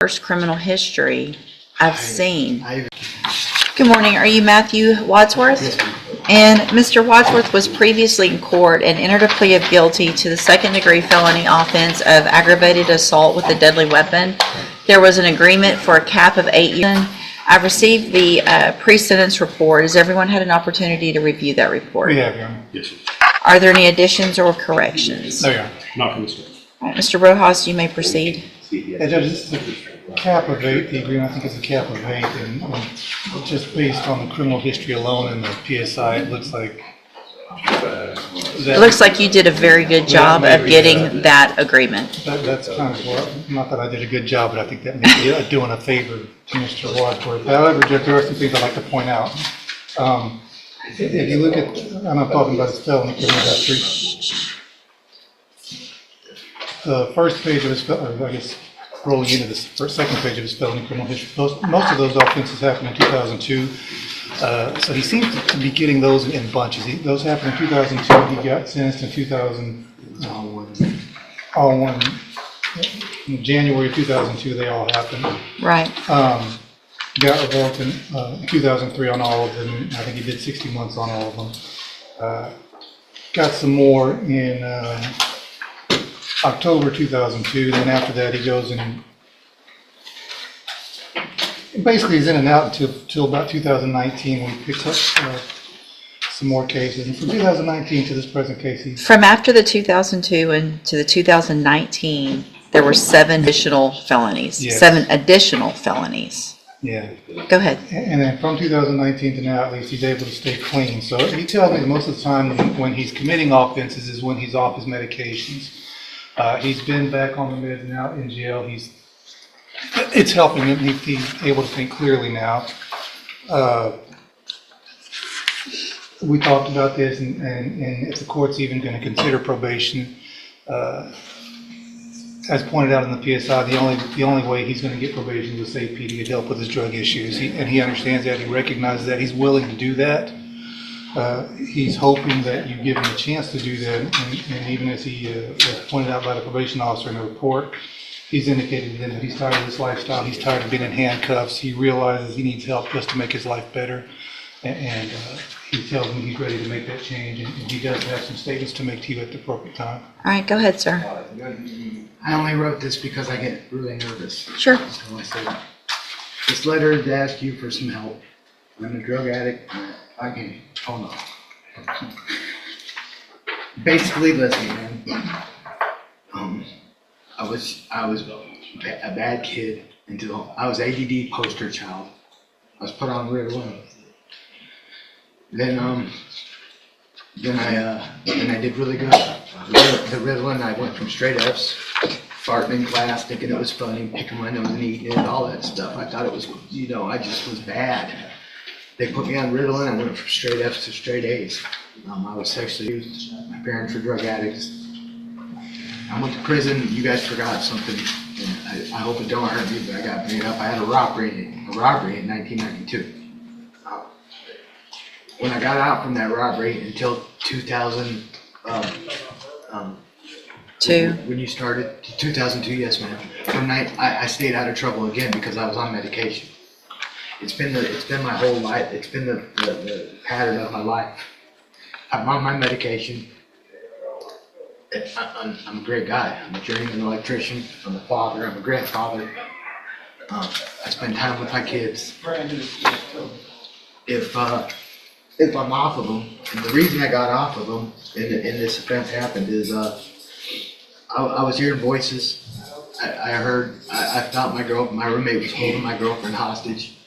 worst criminal history I've seen. Good morning. Are you Matthew Wadsworth? Yes, ma'am. And Mr. Wadsworth was previously in court and entered a plea of guilty to the second-degree felony offense of aggravated assault with a deadly weapon. There was an agreement for a cap of 8 years. I've received the pre-sentence report. Has everyone had an opportunity to review that report? We have, Your Honor. Yes, sir. Are there any additions or corrections? No, Your Honor. Not from the state. All right, Mr. Rojas, you may proceed. Yeah, Judge, this is a cap of 8. The agreement, I think, is a cap of 8, and just based on the criminal history alone in the PSI, it looks like It looks like you did a very good job of getting that agreement. that's kind of what, not that I did a good job, but I think that may be doing a favor to Mr. Wadsworth. However, Judge, there are some things I'd like to point out. If you look at, I'm not talking about his felony criminal history. The first page of his, or I guess, rolling into this second page of his felony criminal history, most of those offenses happened in 2002. So he seems to be getting those in bunches. Those happened in 2002. He got sentenced in 2000, all one, in January of 2002, they all happened. Right. Got revoked in 2003 on all of them. I think he did 60 months on all of them. Got some more in October 2002. Then after that, he goes and basically he's in and out until about 2019 when he picks up some more cases. And from 2019 to this present case, he's From after the 2002 and to the 2019, there were 7 additional felonies. Yes. 7 additional felonies. yeah. Go ahead. And then from 2019 to now, at least, he's able to stay clean. So he tells me that most of the time when he's committing offenses is when he's off his medications. He's been back on the meds now in jail. It's helping him. He's able to think clearly now. We talked about this, and if the court's even going to consider probation, as pointed out in the PSI, the only way he's going to get probation is with safety to get help with his drug issues. And he understands that. He recognizes that. He's willing to do that. He's hoping that you give him a chance to do that. And even as he was pointed out by the probation officer in the report, he's indicated to them that he's tired of this lifestyle. He's tired of being in handcuffs. He realizes he needs help just to make his life better. And he tells me he's ready to make that change. And he does have some statements to make to you at the appropriate time. All right, go ahead, sir. I only wrote this because I get really nervous. Sure. So I said, this letter is to ask you for some help. I'm a drug addict. I can, oh no. Basically, listen, man. I was a bad kid until I was ADD poster child. I was put on Ritalin. Then I did really good. The Ritalin, I went from straight F's, farting in class, thinking it was funny, picking my nose and eating it, all that stuff. I thought it was, I just was bad. They put me on Ritalin, I went from straight F's to straight A's. I was sexually abused. My parents were drug addicts. I went to prison. You guys forgot something. And I hope it don't hurt me, but I got made up. I had a robbery in 1992. When I got out from that robbery until 2000, when you started, 2002, yes, ma'am. I stayed out of trouble again because I was on medication. It's been my whole life. It's been the pattern of my life. I'm on my medication. I'm a great guy. I'm a journeyman electrician. I'm a father. I'm a grandfather. I spend time with my kids. If I'm off of them, and the reason I got off of them and this offense happened is I was hearing voices. I thought my roommate was holding my girlfriend hostage.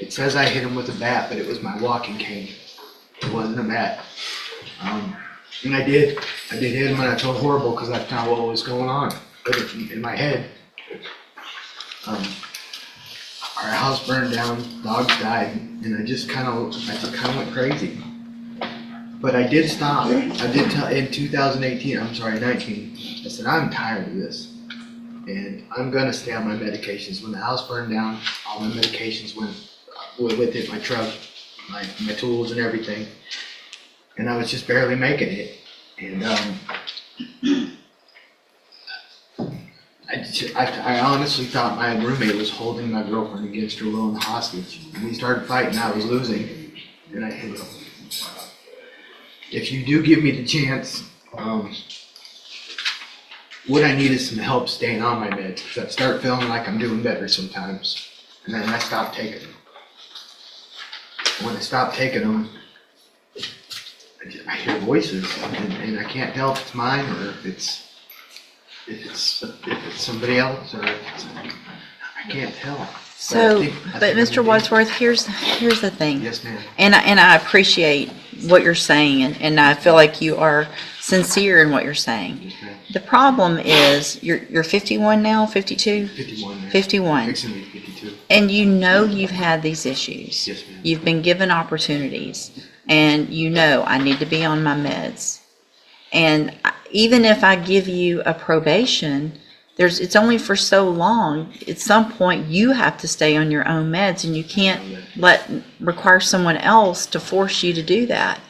It says I hit him with a bat, but it was my walking cane. It wasn't a bat. And I did hit him, and I felt horrible because I found what was going on. But in my head, our house burned down, dogs died, and I just kind of went crazy. But I did stop. I did tell in 2018. I'm sorry, 19. I said I'm tired of this, and I'm gonna stay on my medications. When the house burned down, all my medications went with it. My truck, my tools, and everything. And I was just barely making it. And I honestly thought my roommate was holding my girlfriend against her will and hostage. When we started fighting, I was losing, and I hit him. If you do give me the chance, what I need is some help staying on my meds. 'Cause I start feeling like I'm doing better sometimes, and then I stop taking them. When I stop taking them, I hear voices, and I can't tell if it's mine or if it's somebody else, or if it's, I can't tell. So, I but think Mr. I'm Wadsworth, here's the thing. Yes, ma'am. And I appreciate what you're saying, and I feel like you are sincere in what you're saying. Yes, ma'am. The problem is, you're 51 now, 52? 51, ma'am. 51. Fixing to be 52. And you know you've had these issues. Yes, ma'am. You've been given opportunities, and you know I need to be on my meds. And even if I give you a probation, it's only for so long. At some point, you have to stay on your own meds, and you can't require someone else to force you to do that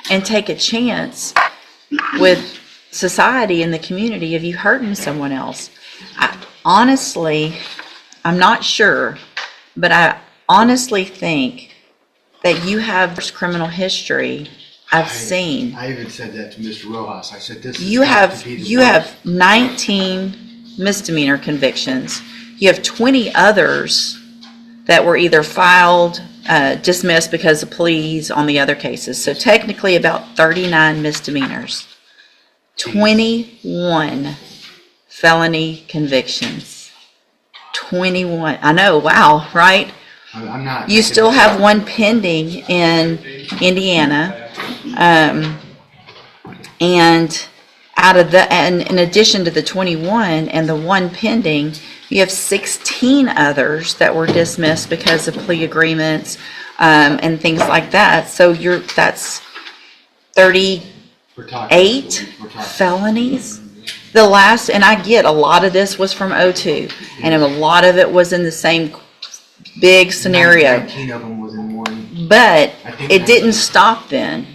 and take a chance with society and the community of you hurting someone else. Honestly, I'm not sure, but I honestly think that you have this criminal history I've seen. I even said that to Mr. Rojas. I said, this is You got to be the you worst. have 19 misdemeanor convictions. You have 20 others that were either filed, dismissed because of pleas on the other cases. So technically about 39 misdemeanors. 21 felony convictions. 21. I know, wow, right? I'm not. You still have one pending in Indiana. And out of the, and in addition to the 21 and the one pending, you have 16 others that were dismissed because of plea agreements, and things like that. So that's 38 We're talking. felonies. The last, and I get a lot of this was from '02, and a lot of it was in the same big scenario. 19 of them was in one. But I think it didn't stop then.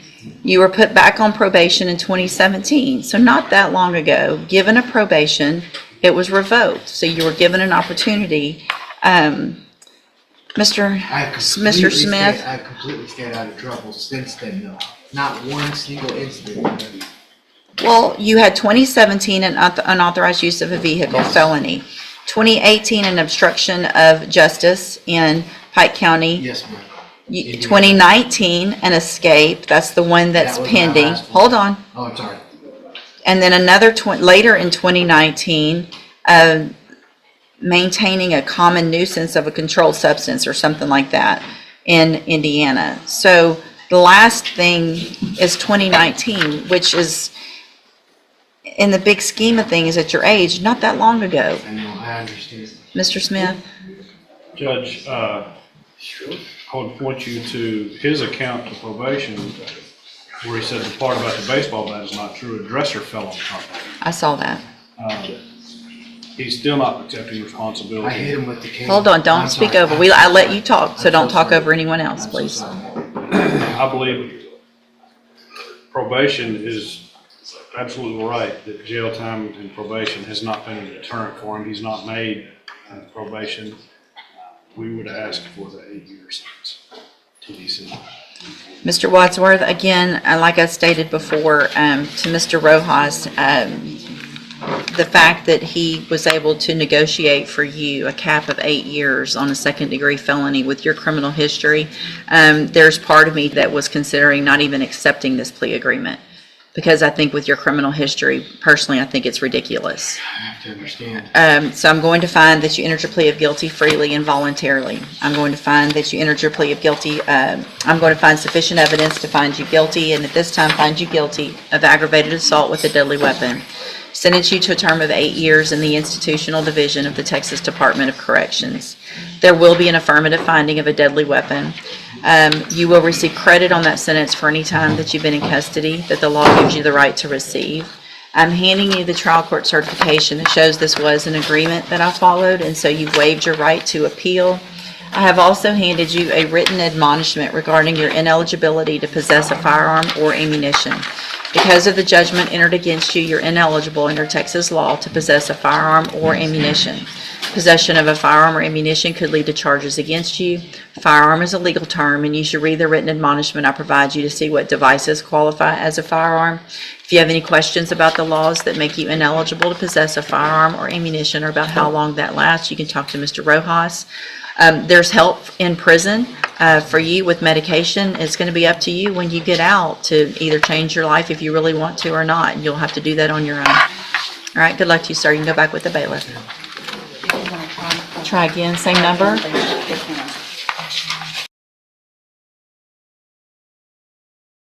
You were put back on probation in 2017. So not that long ago, given a probation, it was revoked. So you were given an opportunity. Mr. Smith, I've completely stayed out of trouble since then, though. Not one single incident. well, you had 2017 an unauthorized use of a vehicle, Yes. felony. 2018 an obstruction of justice in Pike County. Yes, ma'am. 2019 an escape. That's the one that's That was my pending. last one. Hold on. Oh, I'm sorry. And then another later in 2019, maintaining a common nuisance of a controlled substance or something like that in Indiana. So the last thing is 2019, which is, in the big scheme of things at your age, not that long ago. I know, I understand. Mr. Smith? Judge, I would point you to his account of probation where he said the part about the baseball bat is not true. A dresser fell on something. I saw that. He's still not accepting I responsibility. hit him with the cane. Hold on, don't I'm speak sorry. over. I let you talk, so I'm don't talk sorry. over anyone else, I'm so please. sorry. I believe probation is absolutely right that jail time and probation has not been a deterrent for him. He's not made probation. We would ask for the 8-year sentence. TDC. Mr. Wadsworth, again, like I stated before, to Mr. Rojas, the fact that he was able to negotiate for you a cap of 8 years on a second-degree felony with your criminal history, there's part of me that was considering not even accepting this plea agreement. Because I think with your criminal history, personally, I think it's ridiculous. I have to understand. So I'm going to find that you entered your plea of guilty freely and voluntarily. I'm going to find that you entered your plea of guilty. I'm going to find sufficient evidence to find you guilty, and at this time find you guilty of aggravated assault with a deadly weapon. Sentence you to a term of 8 years in the institutional division of the Texas Department of Corrections. There will be an affirmative finding of a deadly weapon. You will receive credit on that sentence for any time that you've been in custody that the law gives you the right to receive. I'm handing you the trial court certification that shows this was an agreement that I followed, and so you've waived your right to appeal. I have also handed you a written admonishment regarding your ineligibility to possess a firearm or ammunition. Because of the judgment entered against you, you're ineligible under Texas law to possess a firearm or ammunition. Possession of a firearm or ammunition could lead to charges against you. Firearm is a legal term, and you should read the written admonishment I provide you to see what devices qualify as a firearm. If you have any questions about the laws that make you ineligible to possess a firearm or ammunition, or about how long that lasts, you can talk to Mr. Rojas. There's help in prison for you with medication. It's going to be up to you when you get out to either change your life if you really want to or not. You'll have to do that on your own. All right, good luck to you, sir. You can go back with the bailiff. Try again, same number.